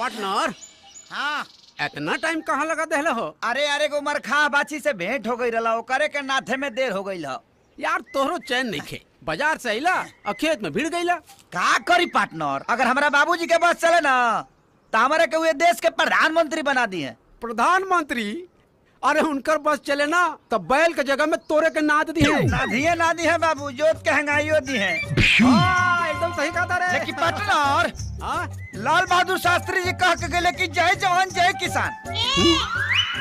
Partner. हाँ इतना time कहाँ लगा देहले हो? अरे उमर खा बाची से भेंट हो गई रहा, करे के नाथे में देर हो गई। यार तोहरो चैन नहीं खे, बाजार से अइला और खेत में भीड़ गईला। का करी पार्टनर, अगर हमारा बाबूजी के बस चले ना तो हमारे के हुए देश के प्रधानमंत्री बना दिए। प्रधानमंत्री? अरे उनकर बस चले ना तो बैल के जगह में तोरे के नाद दी है। ना दी है बाबू, जोत के हंगाइयो दी है। एकदम सही कहा रे। लेकिन पार्टनर लाल बहादुर शास्त्री जी कह के गए कि जय जवान जय किसान।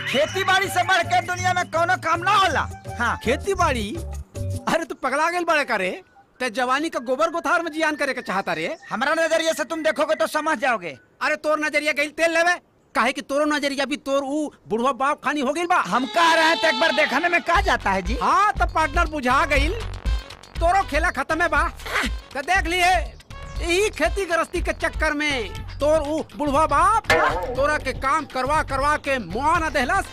खेती बाड़ी से बढ़ के दुनिया में कोनो काम ना होला। हाँ खेती बाड़ी? अरे तू पगला गेल बड़े करे, ते जवानी का गोबर गोथार में जियान करे के चाहता रे। हमारा नजरिए से तुम देखोगे तो समझ जाओगे। अरे तोर नजरिया गई तेल लेवे, काहे कि तोरो नजरिया भी तोर ऊ बुढ़वा बाप खानी हो गई बा। हम कह रहे हैं तो एक बार देखने में कहा जाता है जी। हाँ तो पार्टनर बुझा गई, तोरो खेला खत्म है बा। तो देख लिए यही खेती गृहस्थी के चक्कर में तोर ऊ बुढ़वा बाप तोरा के काम करवा करवा के मुआ न देहलस,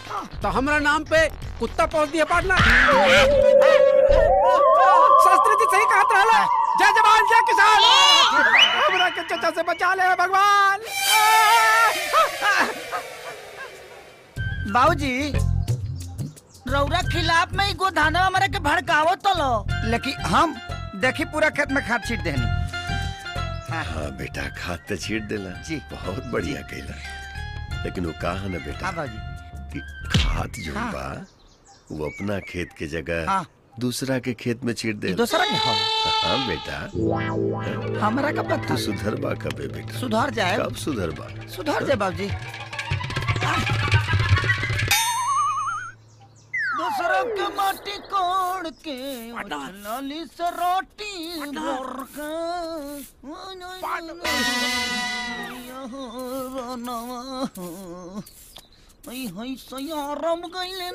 तो हमरा नाम पे कुत्ता पहुंच दिया पार्टनर। शास्त्री जी सही कहत रहला, जय जवान जय किसान। हमरा के चचा से बचा ले भगवान। बाबूजी रौरा खिलाफ में ही गोधाना हमारे के भड़कावो तो लो, लेकिन हम देखी पूरा खेत में खाद छीट देनी। हाँ बेटा, खाद तो छीट देला जी, बहुत बढ़िया कैला। लेकिन वो कहा ना बेटा कि खाद जो बा वो अपना खेत के जगह दूसरा के खेत में छीट दे। दूसरा के? हाँ बेटा, हमारा का पता। तू सुधर बा कबे बेटा? सुधर जाए। कब सुधर बा? सुधर जाए बाबूजी। दूसरा के माटी कोड़ के लाली से रोटी रम गईले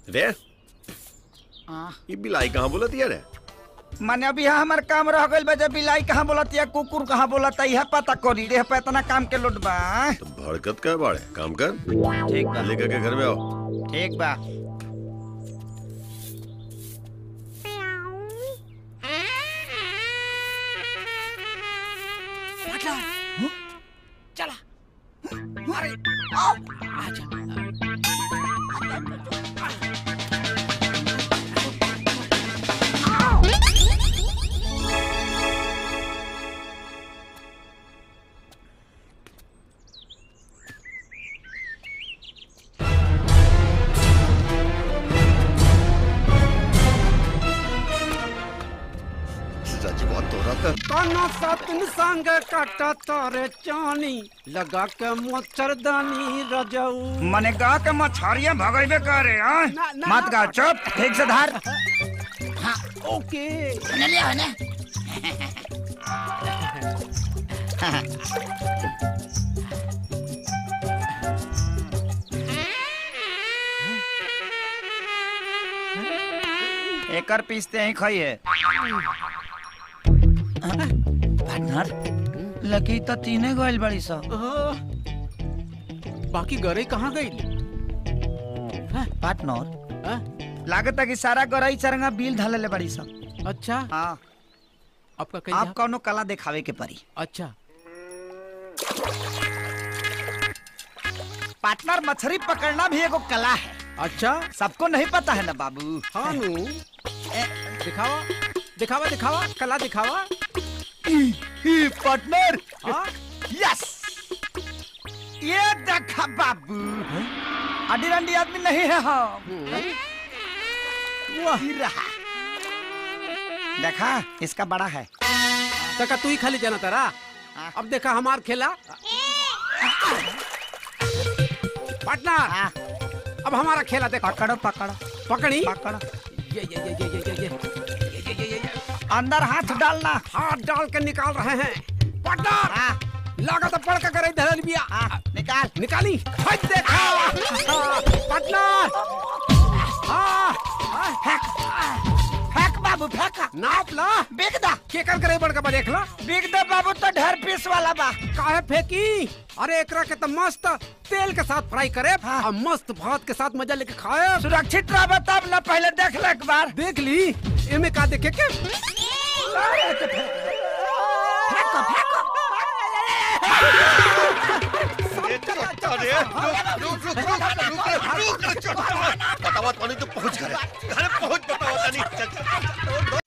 रे ये बिलाई कहाँ बोलती है रे? माने अभी यहाँ हमार काम रह गइल बा, जब बिलाई कहाँ बोलतिया कुकुर कहाँ बोलता यह पता करी रे। पे इतना काम के लोट बा। तो भड़कत का बाड़े, काम कर। ठीक बा, लेकर के घर में आओ। ठीक बा। चला अरे आजा। काना सातन संग काटा तारे चानी लगा के मच्छरदानी रजऊ। मने गा के मछरिया भगैबे करे। मत गा, चुप, ठीक से धार। हाँ ओके लिया ने। एकर पीसते ही खाइए। पार्टनर लकी तो तीने गोइल बड़ी सा। बाकी गरे कहाँ गई? पार्टनर लागत है कि सारा गरई चरंगा बिल ढाले ले बड़ी सा। अच्छा हाँ, आपका आप कौनो कला दिखावे के परी। अच्छा पार्टनर मछली पकड़ना भी एगो कला है। अच्छा सबको नहीं पता है ना बाबू। हाँ दिखावा दिखावा दिखावा, कला दिखावा। पार्टनर यस, ये देखा बाबू, अडी रंडी आदमी नहीं है हम। रहा देखा, इसका बड़ा है। तका तू ही खाली जाना तारा। अब देखा हमार खेला। पार्टनर अब हमारा खेला देखो। पकड़ो पकड़ो पकड़ी पकड़ो। ये अंदर हाथ डालना। हाथ डाल के निकाल रहे हैं पार्टनर। लागत पड़ के करे धरल बिया। निकाल निकाली। देखा पार्टनर। फेंक फेंक बाबू फेंका। नाप ला बिक दा केकर करे बड़का बा देख ला बिक दा बाबू तो ढेर पीस वाला बा। काहे फेंकी? अरे एकरा के तो मस्त तेल के साथ फ्राई करे हाँ। और मस्त भात के साथ मजा लेके खाए। सुरक्षित रह तब ना, पहले देख ले एक बार। देख ली एमे का देखे के बतावा तो पहुंच गए, घर पहुंच बतावा नहीं।